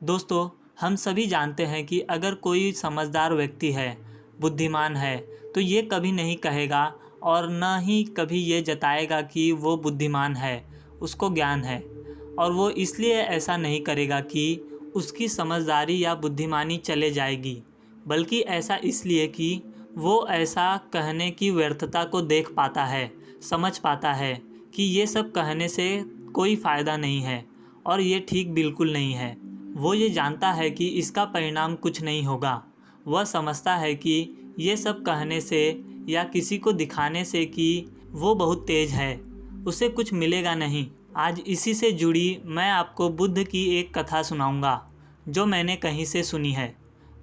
दोस्तों, हम सभी जानते हैं कि अगर कोई समझदार व्यक्ति है, बुद्धिमान है, तो ये कभी नहीं कहेगा और न ही कभी ये जताएगा कि वो बुद्धिमान है, उसको ज्ञान है। और वो इसलिए ऐसा नहीं करेगा कि उसकी समझदारी या बुद्धिमानी चले जाएगी, बल्कि ऐसा इसलिए कि वो ऐसा कहने की व्यर्थता को देख पाता है, समझ पाता है कि ये सब कहने से कोई फ़ायदा नहीं है और ये ठीक बिल्कुल नहीं है। वो ये जानता है कि इसका परिणाम कुछ नहीं होगा। वह समझता है कि ये सब कहने से या किसी को दिखाने से कि वो बहुत तेज है, उसे कुछ मिलेगा नहीं। आज इसी से जुड़ी मैं आपको बुद्ध की एक कथा सुनाऊंगा, जो मैंने कहीं से सुनी है।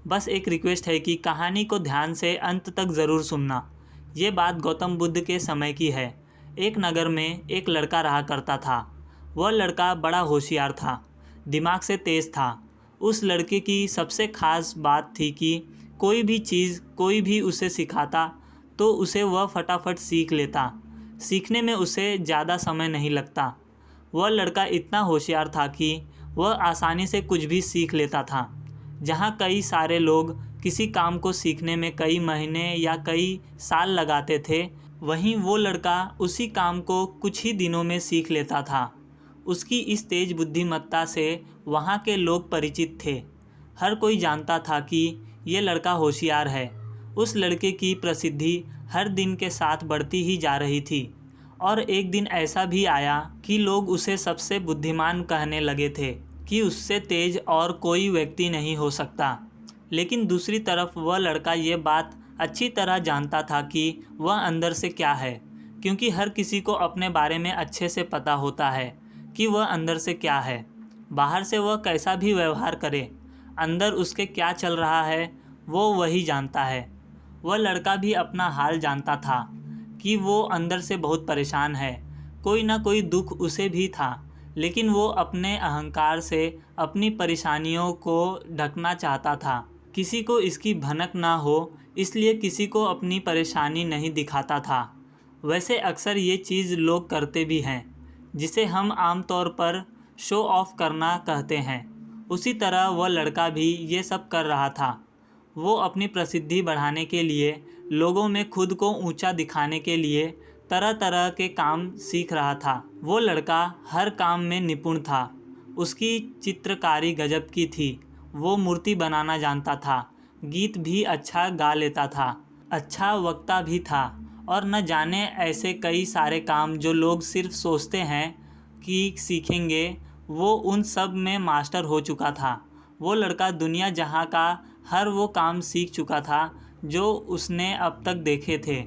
बस एक रिक्वेस्ट है कि कहानी को ध्यान से अंत तक ज़रूर सुनना। ये बात गौतम बुद्ध के समय की है। एक नगर में एक लड़का रहा करता था। वह लड़का बड़ा होशियार था, दिमाग से तेज़ था। उस लड़के की सबसे ख़ास बात थी कि कोई भी चीज़ कोई भी उसे सिखाता तो उसे वह फटाफट सीख लेता। सीखने में उसे ज़्यादा समय नहीं लगता। वह लड़का इतना होशियार था कि वह आसानी से कुछ भी सीख लेता था। जहाँ कई सारे लोग किसी काम को सीखने में कई महीने या कई साल लगाते थे, वहीं वो लड़का उसी काम को कुछ ही दिनों में सीख लेता था। उसकी इस तेज बुद्धिमत्ता से वहाँ के लोग परिचित थे। हर कोई जानता था कि ये लड़का होशियार है। उस लड़के की प्रसिद्धि हर दिन के साथ बढ़ती ही जा रही थी और एक दिन ऐसा भी आया कि लोग उसे सबसे बुद्धिमान कहने लगे थे कि उससे तेज और कोई व्यक्ति नहीं हो सकता। लेकिन दूसरी तरफ वह लड़का ये बात अच्छी तरह जानता था कि वह अंदर से क्या है, क्योंकि हर किसी को अपने बारे में अच्छे से पता होता है कि वह अंदर से क्या है। बाहर से वह कैसा भी व्यवहार करे, अंदर उसके क्या चल रहा है वो वही जानता है। वह लड़का भी अपना हाल जानता था कि वो अंदर से बहुत परेशान है। कोई ना कोई दुख उसे भी था, लेकिन वो अपने अहंकार से अपनी परेशानियों को ढकना चाहता था। किसी को इसकी भनक ना हो, इसलिए किसी को अपनी परेशानी नहीं दिखाता था। वैसे अक्सर ये चीज़ लोग करते भी हैं, जिसे हम आमतौर पर शो ऑफ करना कहते हैं। उसी तरह वह लड़का भी ये सब कर रहा था। वो अपनी प्रसिद्धि बढ़ाने के लिए, लोगों में खुद को ऊंचा दिखाने के लिए तरह तरह के काम सीख रहा था। वो लड़का हर काम में निपुण था। उसकी चित्रकारी गजब की थी। वो मूर्ति बनाना जानता था, गीत भी अच्छा गा लेता था, अच्छा वक्ता भी था और न जाने ऐसे कई सारे काम जो लोग सिर्फ सोचते हैं कि सीखेंगे, वो उन सब में मास्टर हो चुका था। वो लड़का दुनिया जहाँ का हर वो काम सीख चुका था जो उसने अब तक देखे थे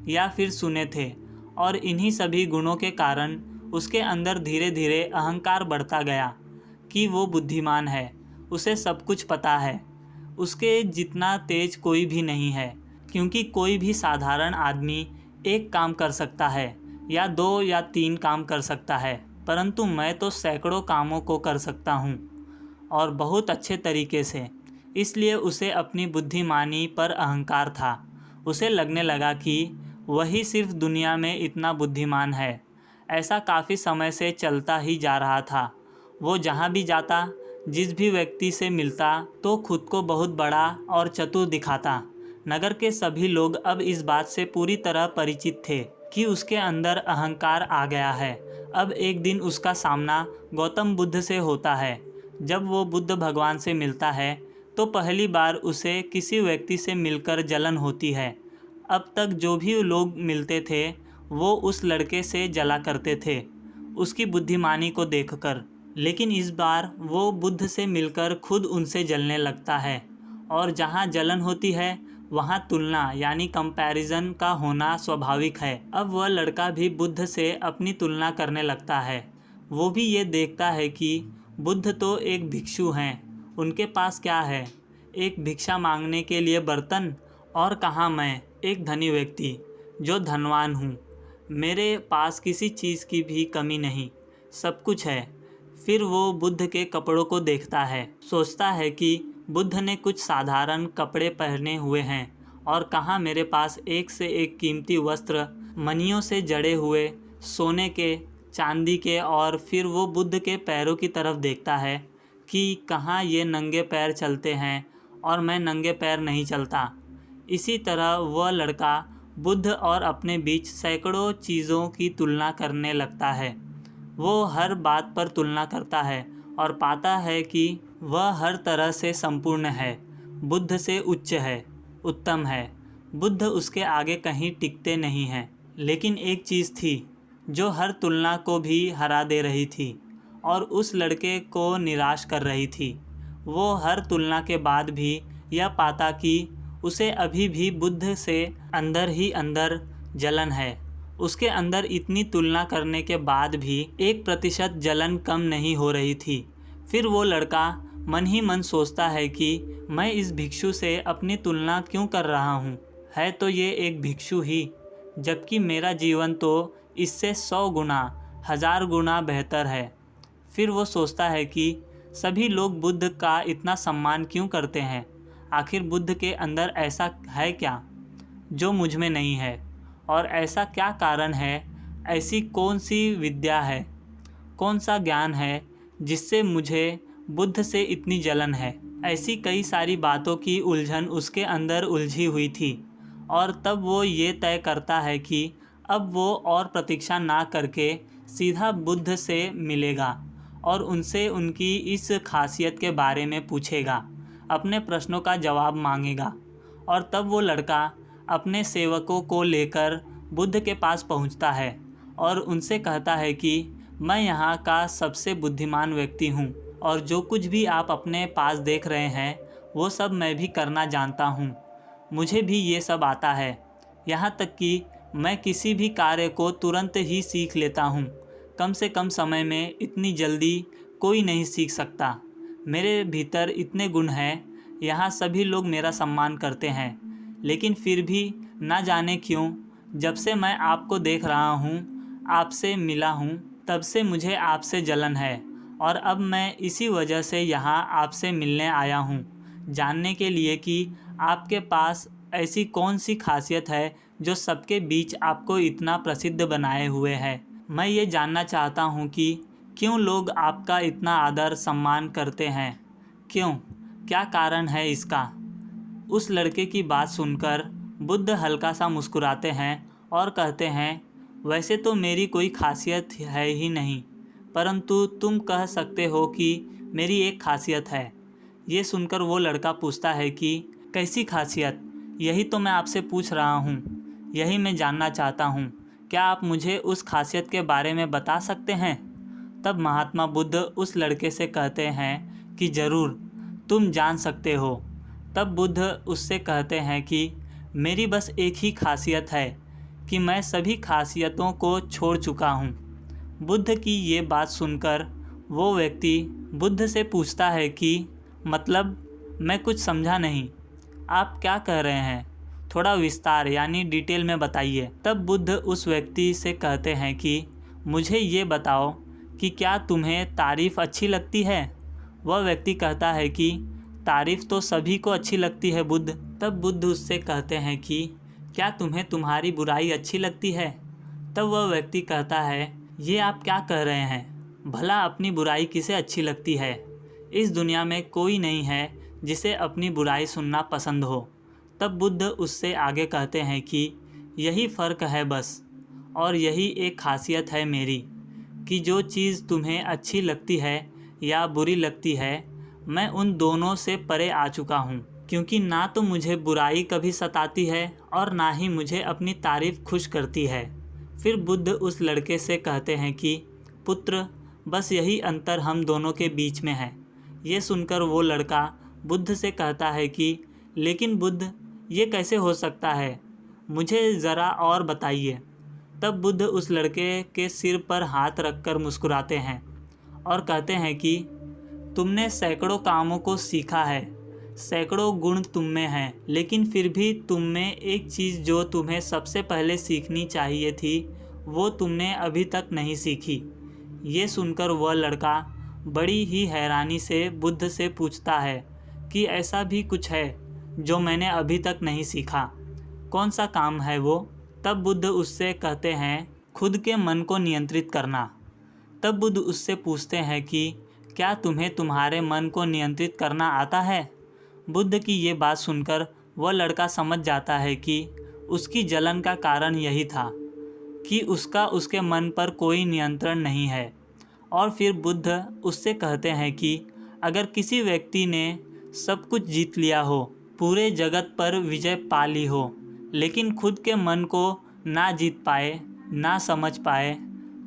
या फिर सुने थे, और इन्हीं सभी गुणों के कारण उसके अंदर धीरे धीरे अहंकार बढ़ता गया कि वो बुद्धिमान है, उसे सब कुछ पता है, उसके जितना तेज कोई भी नहीं है। क्योंकि कोई भी साधारण आदमी एक काम कर सकता है या दो या तीन काम कर सकता है, परंतु मैं तो सैकड़ों कामों को कर सकता हूँ और बहुत अच्छे तरीके से। इसलिए उसे अपनी बुद्धिमानी पर अहंकार था। उसे लगने लगा कि वही सिर्फ दुनिया में इतना बुद्धिमान है। ऐसा काफ़ी समय से चलता ही जा रहा था। वो जहाँ भी जाता, जिस भी व्यक्ति से मिलता, तो खुद को बहुत बड़ा और चतुर दिखाता। नगर के सभी लोग अब इस बात से पूरी तरह परिचित थे कि उसके अंदर अहंकार आ गया है। अब एक दिन उसका सामना गौतम बुद्ध से होता है। जब वो बुद्ध भगवान से मिलता है तो पहली बार उसे किसी व्यक्ति से मिलकर जलन होती है। अब तक जो भी लोग मिलते थे वो उस लड़के से जला करते थे, उसकी बुद्धिमानी को देखकर। लेकिन इस बार वो बुद्ध से मिलकर खुद उनसे जलने लगता है, और जहाँ जलन होती है वहाँ तुलना यानी कंपैरिजन का होना स्वाभाविक है। अब वह लड़का भी बुद्ध से अपनी तुलना करने लगता है। वो भी ये देखता है कि बुद्ध तो एक भिक्षु हैं, उनके पास क्या है, एक भिक्षा मांगने के लिए बर्तन, और कहाँ मैं, एक धनी व्यक्ति जो धनवान हूँ। मेरे पास किसी चीज़ की भी कमी नहीं, सब कुछ है। फिर वो बुद्ध के कपड़ों को देखता है, सोचता है कि बुद्ध ने कुछ साधारण कपड़े पहने हुए हैं और कहाँ मेरे पास एक से एक कीमती वस्त्र, मणियों से जड़े हुए, सोने के, चांदी के। और फिर वो बुद्ध के पैरों की तरफ देखता है कि कहाँ ये नंगे पैर चलते हैं और मैं नंगे पैर नहीं चलता। इसी तरह वह लड़का बुद्ध और अपने बीच सैकड़ों चीज़ों की तुलना करने लगता है। वो हर बात पर तुलना करता है और पाता है कि वह हर तरह से संपूर्ण है, बुद्ध से उच्च है, उत्तम है। बुद्ध उसके आगे कहीं टिकते नहीं हैं। लेकिन एक चीज़ थी जो हर तुलना को भी हरा दे रही थी और उस लड़के को निराश कर रही थी। वो हर तुलना के बाद भी यह पाता कि उसे अभी भी बुद्ध से अंदर ही अंदर जलन है। उसके अंदर इतनी तुलना करने के बाद भी 1% जलन कम नहीं हो रही थी। फिर वो लड़का मन ही मन सोचता है कि मैं इस भिक्षु से अपनी तुलना क्यों कर रहा हूँ, है तो ये एक भिक्षु ही, जबकि मेरा जीवन तो इससे 100 गुना 1000 गुना बेहतर है। फिर वो सोचता है कि सभी लोग बुद्ध का इतना सम्मान क्यों करते हैं। आखिर बुद्ध के अंदर ऐसा है क्या जो मुझ में नहीं है, और ऐसा क्या कारण है, ऐसी कौन सी विद्या है, कौन सा ज्ञान है जिससे मुझे बुद्ध से इतनी जलन है। ऐसी कई सारी बातों की उलझन उसके अंदर उलझी हुई थी और तब वो ये तय करता है कि अब वो और प्रतीक्षा ना करके सीधा बुद्ध से मिलेगा और उनसे उनकी इस खासियत के बारे में पूछेगा, अपने प्रश्नों का जवाब मांगेगा। और तब वो लड़का अपने सेवकों को लेकर बुद्ध के पास पहुंचता है और उनसे कहता है कि मैं यहाँ का सबसे बुद्धिमान व्यक्ति हूँ और जो कुछ भी आप अपने पास देख रहे हैं वो सब मैं भी करना जानता हूँ। मुझे भी ये सब आता है, यहाँ तक कि मैं किसी भी कार्य को तुरंत ही सीख लेता हूँ। कम से कम समय में इतनी जल्दी कोई नहीं सीख सकता। मेरे भीतर इतने गुण हैं, यहाँ सभी लोग मेरा सम्मान करते हैं। लेकिन फिर भी ना जाने क्यों जब से मैं आपको देख रहा हूँ, आपसे मिला हूँ, तब से मुझे आपसे जलन है और अब मैं इसी वजह से यहाँ आपसे मिलने आया हूँ, जानने के लिए कि आपके पास ऐसी कौन सी खासियत है जो सबके बीच आपको इतना प्रसिद्ध बनाए हुए है। मैं ये जानना चाहता हूँ कि क्यों लोग आपका इतना आदर सम्मान करते हैं, क्यों, क्या कारण है इसका। उस लड़के की बात सुनकर बुद्ध हल्का सा मुस्कुराते हैं और कहते हैं, वैसे तो मेरी कोई खासियत है ही नहीं, परंतु तुम कह सकते हो कि मेरी एक खासियत है। ये सुनकर वो लड़का पूछता है कि कैसी खासियत, यही तो मैं आपसे पूछ रहा हूँ, यही मैं जानना चाहता हूँ। क्या आप मुझे उस खासियत के बारे में बता सकते हैं। तब महात्मा बुद्ध उस लड़के से कहते हैं कि ज़रूर, तुम जान सकते हो। तब बुद्ध उससे कहते हैं कि मेरी बस एक ही खासियत है कि मैं सभी खासियतों को छोड़ चुका हूँ। बुद्ध की ये बात सुनकर वो व्यक्ति बुद्ध से पूछता है कि मतलब, मैं कुछ समझा नहीं, आप क्या कह रहे हैं, थोड़ा विस्तार यानी डिटेल में बताइए। तब बुद्ध उस व्यक्ति से कहते हैं कि मुझे ये बताओ कि क्या तुम्हें तारीफ़ अच्छी लगती है। वह व्यक्ति कहता है कि तारीफ़ तो सभी को अच्छी लगती है बुद्ध। तब बुद्ध उससे कहते हैं कि क्या तुम्हें तुम्हारी बुराई अच्छी लगती है। तब वह व्यक्ति कहता है, ये आप क्या कह रहे हैं, भला अपनी बुराई किसे अच्छी लगती है। इस दुनिया में कोई नहीं है जिसे अपनी बुराई सुनना पसंद हो। तब बुद्ध उससे आगे कहते हैं कि यही फ़र्क है बस, और यही एक खासियत है मेरी कि जो चीज़ तुम्हें अच्छी लगती है या बुरी लगती है, मैं उन दोनों से परे आ चुका हूँ, क्योंकि ना तो मुझे बुराई कभी सताती है और ना ही मुझे अपनी तारीफ़ खुश करती है। फिर बुद्ध उस लड़के से कहते हैं कि पुत्र, बस यही अंतर हम दोनों के बीच में है। ये सुनकर वो लड़का बुद्ध से कहता है कि लेकिन बुद्ध, ये कैसे हो सकता है, मुझे ज़रा और बताइए। तब बुद्ध उस लड़के के सिर पर हाथ रखकर मुस्कुराते हैं और कहते हैं कि तुमने सैकड़ों कामों को सीखा है, सैकड़ों गुण तुम में हैं, लेकिन फिर भी तुम में एक चीज़ जो तुम्हें सबसे पहले सीखनी चाहिए थी, वो तुमने अभी तक नहीं सीखी। ये सुनकर वह लड़का बड़ी ही हैरानी से बुद्ध से पूछता है कि ऐसा भी कुछ है जो मैंने अभी तक नहीं सीखा, कौन सा काम है वो। तब बुद्ध उससे कहते हैं, खुद के मन को नियंत्रित करना। तब बुद्ध उससे पूछते हैं कि क्या तुम्हें तुम्हारे मन को नियंत्रित करना आता है? बुद्ध की ये बात सुनकर वह लड़का समझ जाता है कि उसकी जलन का कारण यही था कि उसका उसके मन पर कोई नियंत्रण नहीं है। और फिर बुद्ध उससे कहते हैं कि अगर किसी व्यक्ति ने सब कुछ जीत लिया हो, पूरे जगत पर विजय पा ली हो, लेकिन खुद के मन को ना जीत पाए, ना समझ पाए,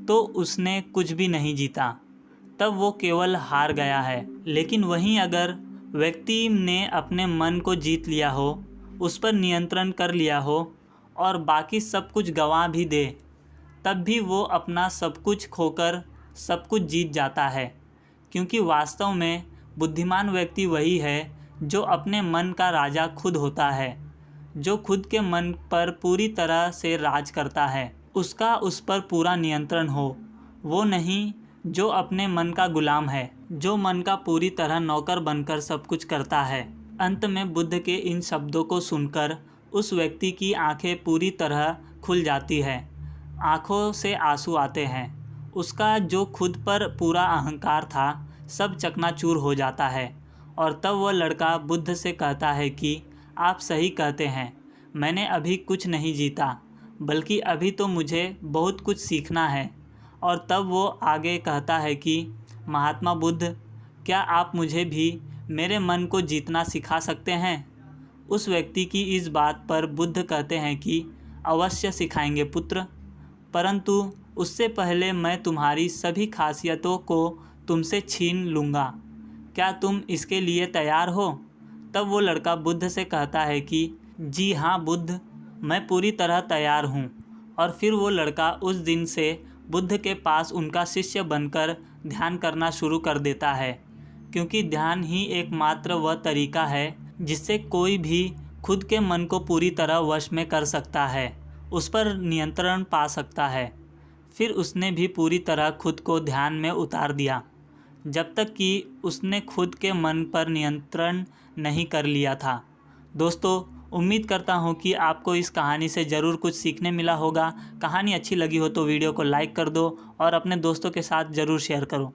तो उसने कुछ भी नहीं जीता, तब वो केवल हार गया है। लेकिन वहीं अगर व्यक्ति ने अपने मन को जीत लिया हो, उस पर नियंत्रण कर लिया हो और बाकी सब कुछ गंवा भी दे, तब भी वो अपना सब कुछ खोकर सब कुछ जीत जाता है। क्योंकि वास्तव में बुद्धिमान व्यक्ति वही है जो अपने मन का राजा खुद होता है, जो खुद के मन पर पूरी तरह से राज करता है, उसका उस पर पूरा नियंत्रण हो। वो नहीं जो अपने मन का गुलाम है, जो मन का पूरी तरह नौकर बनकर सब कुछ करता है। अंत में बुद्ध के इन शब्दों को सुनकर उस व्यक्ति की आंखें पूरी तरह खुल जाती है, आंखों से आंसू आते हैं। उसका जो खुद पर पूरा अहंकार था सब चकनाचूर हो जाता है। और तब वह लड़का बुद्ध से कहता है कि आप सही कहते हैं, मैंने अभी कुछ नहीं जीता, बल्कि अभी तो मुझे बहुत कुछ सीखना है। और तब वो आगे कहता है कि महात्मा बुद्ध, क्या आप मुझे भी मेरे मन को जीतना सिखा सकते हैं? उस व्यक्ति की इस बात पर बुद्ध कहते हैं कि अवश्य सिखाएंगे पुत्र, परंतु उससे पहले मैं तुम्हारी सभी खासियतों को तुमसे छीन लूँगा। क्या तुम इसके लिए तैयार हो? तब वो लड़का बुद्ध से कहता है कि जी हाँ बुद्ध, मैं पूरी तरह तैयार हूँ। और फिर वो लड़का उस दिन से बुद्ध के पास उनका शिष्य बनकर ध्यान करना शुरू कर देता है, क्योंकि ध्यान ही एकमात्र वह तरीका है जिससे कोई भी खुद के मन को पूरी तरह वश में कर सकता है, उस पर नियंत्रण पा सकता है। फिर उसने भी पूरी तरह खुद को ध्यान में उतार दिया, जब तक कि उसने खुद के मन पर नियंत्रण नहीं कर लिया था। दोस्तों, उम्मीद करता हूँ कि आपको इस कहानी से ज़रूर कुछ सीखने मिला होगा। कहानी अच्छी लगी हो तो वीडियो को लाइक कर दो और अपने दोस्तों के साथ ज़रूर शेयर करो।